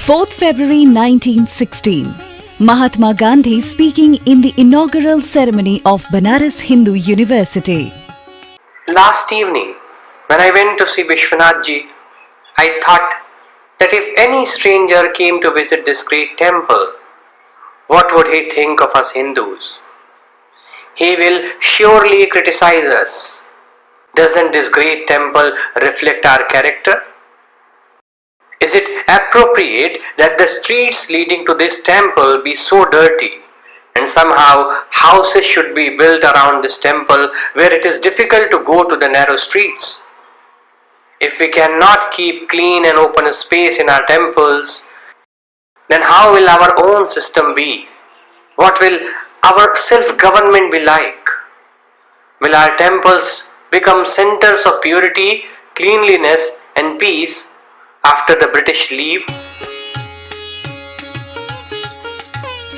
4th February 1916. Mahatma Gandhi speaking in the inaugural ceremony of Banaras Hindu University. Last evening, when I went to see Vishwanath ji, I thought that if any stranger came to visit this great temple, what would he think of us Hindus? He will surely criticize us. Doesn't this great temple reflect our character? Is it appropriate that the streets leading to this temple be so dirty, and somehow houses should be built around this temple where it is difficult to go to the narrow streets? If we cannot keep clean and open space in our temples, then how will our own system be? What will our self-government be like? Will our temples become centers of purity, cleanliness and peace after the British leave?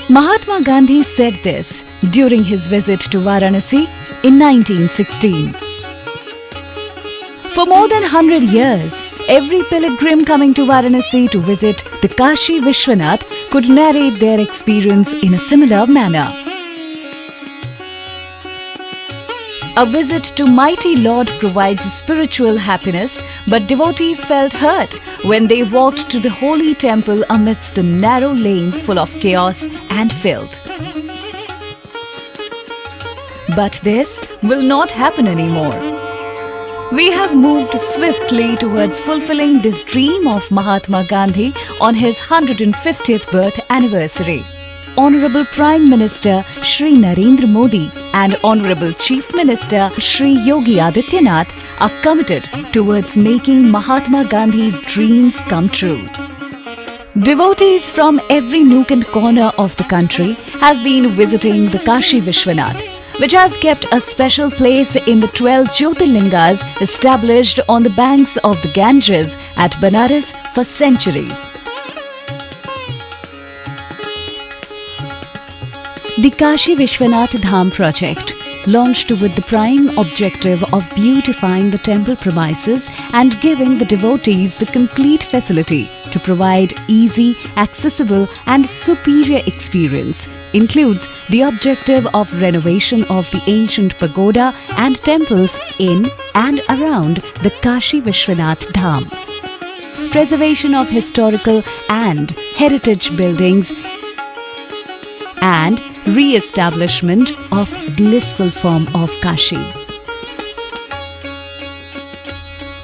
Mahatma Gandhi said this during his visit to Varanasi in 1916. For more than 100 years, every pilgrim coming to Varanasi to visit the Kashi Vishwanath could narrate their experience in a similar manner. A visit to Mighty Lord provides spiritual happiness, but devotees felt hurt when they walked to the holy temple amidst the narrow lanes full of chaos and filth. But this will not happen anymore. We have moved swiftly towards fulfilling this dream of Mahatma Gandhi on his 150th birth anniversary. Honorable Prime Minister Shri Narendra Modi and Honorable Chief Minister Shri Yogi Adityanath are committed towards making Mahatma Gandhi's dreams come true. Devotees from every nook and corner of the country have been visiting the Kashi Vishwanath, which has kept a special place in the 12 Jyotirlingas established on the banks of the Ganges at Banaras for centuries. The Kashi Vishwanath Dham project, launched with the prime objective of beautifying the temple premises and giving the devotees the complete facility to provide easy, accessible and superior experience, includes the objective of renovation of the ancient pagoda and temples in and around the Kashi Vishwanath Dham, preservation of historical and heritage buildings, and re-establishment of blissful form of Kashi.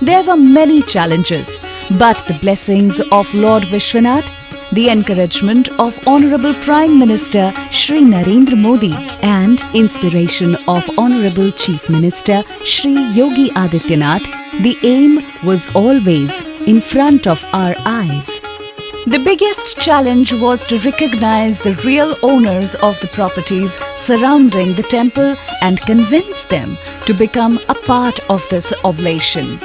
There were many challenges, but the blessings of Lord Vishwanath, the encouragement of Honorable Prime Minister Shri Narendra Modi and inspiration of Honorable Chief Minister Shri Yogi Adityanath, the aim was always in front of our eyes. The biggest challenge was to recognize the real owners of the properties surrounding the temple and convince them to become a part of this oblation.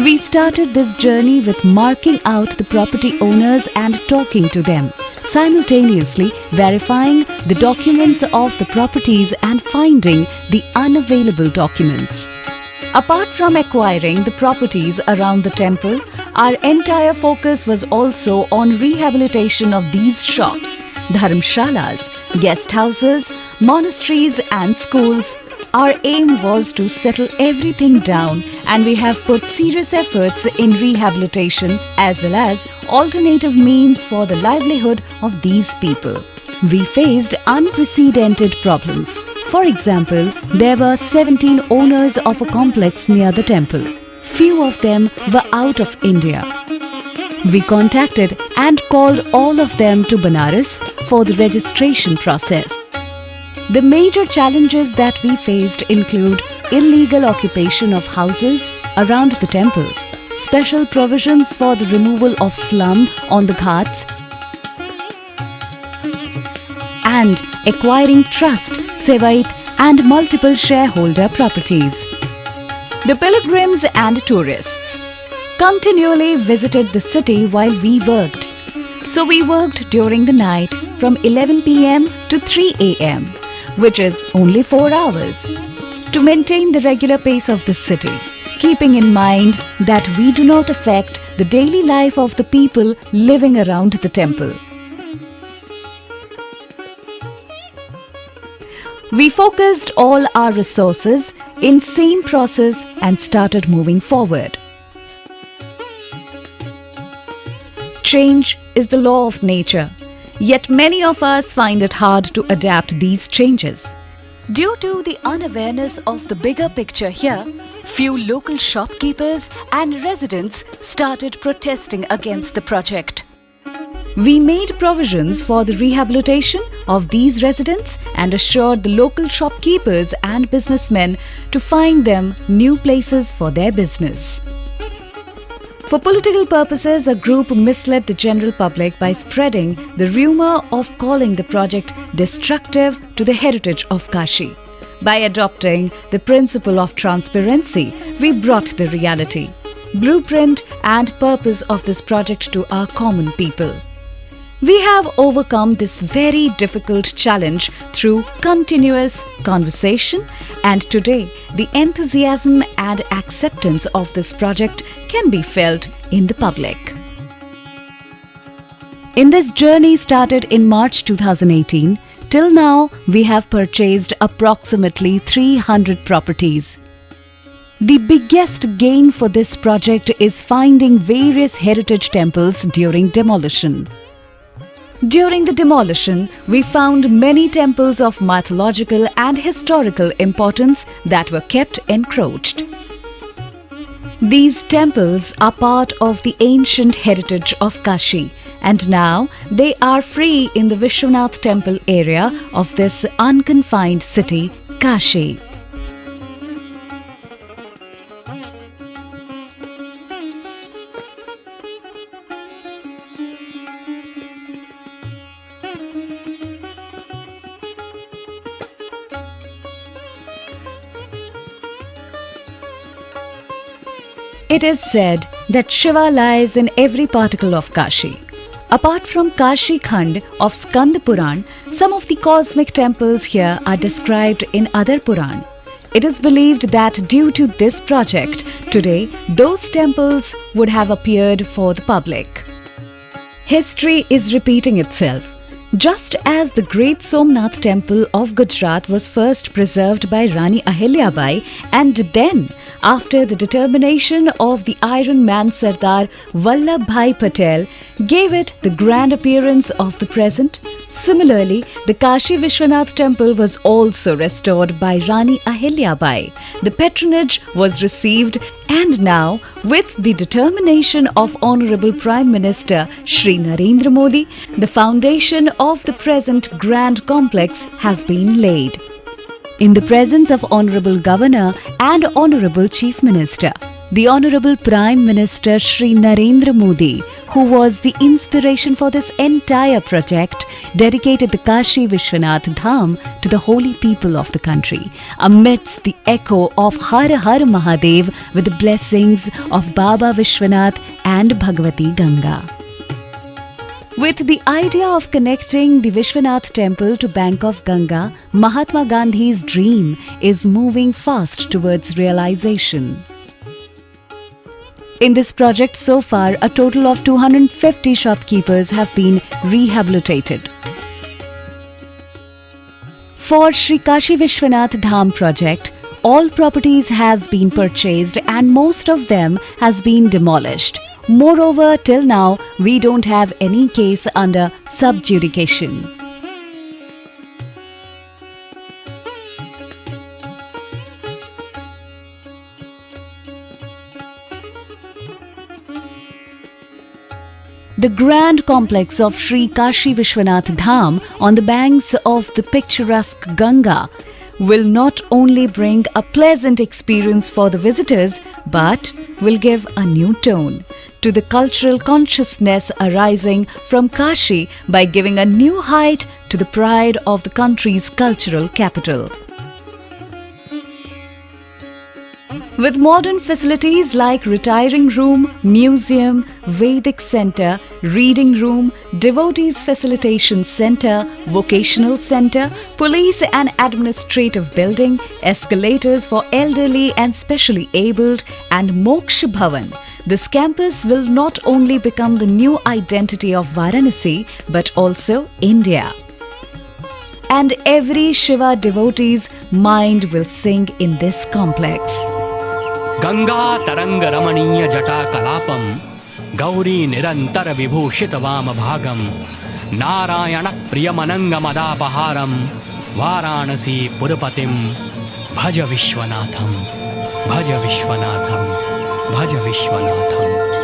We started this journey with marking out the property owners and talking to them, simultaneously verifying the documents of the properties and finding the unavailable documents. Apart from acquiring the properties around the temple, our entire focus was also on rehabilitation of these shops, dharmshalas, guest houses, monasteries and schools. Our aim was to settle everything down, and we have put serious efforts in rehabilitation as well as alternative means for the livelihood of these people. We faced unprecedented problems. For example, there were 17 owners of a complex near the temple. Few of them were out of India. We contacted and called all of them to Banaras for the registration process. The major challenges that we faced include illegal occupation of houses around the temple, special provisions for the removal of slum on the ghats, and acquiring trust, sevait and multiple shareholder properties. The pilgrims and tourists continually visited the city while we worked. So we worked during the night from 11 p.m. to 3 a.m., which is only 4 hours, to maintain the regular pace of the city, keeping in mind that we do not affect the daily life of the people living around the temple. We focused all our resources in same process and started moving forward. Change is the law of nature, yet many of us find it hard to adapt these changes. Due to the unawareness of the bigger picture here, few local shopkeepers and residents started protesting against the project. We made provisions for the rehabilitation of these residents and assured the local shopkeepers and businessmen to find them new places for their business. For political purposes, a group misled the general public by spreading the rumor of calling the project destructive to the heritage of Kashi. By adopting the principle of transparency, we brought the reality, blueprint and purpose of this project to our common people. We have overcome this very difficult challenge through continuous conversation, and today the enthusiasm and acceptance of this project can be felt in the public. In this journey started in March 2018, till now we have purchased approximately 300 properties. The biggest gain for this project is finding various heritage temples during demolition. During the demolition, we found many temples of mythological and historical importance that were kept encroached. These temples are part of the ancient heritage of Kashi, and now they are free in the Vishwanath temple area of this unconfined city, Kashi. It is said that Shiva lies in every particle of Kashi. Apart from Kashi Khand of Skand Puran, some of the cosmic temples here are described in other Puran. It is believed that due to this project, today those temples would have appeared for the public. History is repeating itself. Just as the great Somnath temple of Gujarat was first preserved by Rani Ahilyabai, and then after the determination of the Iron Man Sardar Vallabhbhai Patel gave it the grand appearance of the present, similarly the Kashi Vishwanath temple was also restored by Rani Ahilyabai. The patronage was received, and now with the determination of Honorable Prime Minister Shri Narendra Modi, the foundation of the present grand complex has been laid. In the presence of Honorable Governor and Honorable Chief Minister, the Honorable Prime Minister Shri Narendra Modi, who was the inspiration for this entire project, dedicated the Kashi Vishwanath Dham to the holy people of the country, amidst the echo of Har Har Mahadev with the blessings of Baba Vishwanath and Bhagavati Ganga. With the idea of connecting the Vishwanath temple to bank of Ganga, Mahatma Gandhi's dream is moving fast towards realization. In this project so far, a total of 250 shopkeepers have been rehabilitated. For Sri Kashi Vishwanath Dham project, all properties has been purchased and most of them has been demolished. Moreover, till now, we don't have any case under subjudication. The grand complex of Sri Kashi Vishwanath Dham on the banks of the picturesque Ganga will not only bring a pleasant experience for the visitors, but will give a new tone to the cultural consciousness arising from Kashi by giving a new height to the pride of the country's cultural capital. With modern facilities like retiring room, museum, Vedic center, reading room, devotees facilitation center, vocational center, police and administrative building, escalators for elderly and specially abled, and Moksha Bhavan, this campus will not only become the new identity of Varanasi but also India. And every Shiva devotee's mind will sing in this complex. Ganga taranga ramaniya jata kalapam Gauri nirantar vibhushit vama bhagam Narayana priyamananga madapaharam Varanasi purapatim Bhaja Vishwanatham Bhaja Vishwanatham Bhaja Vishwanatham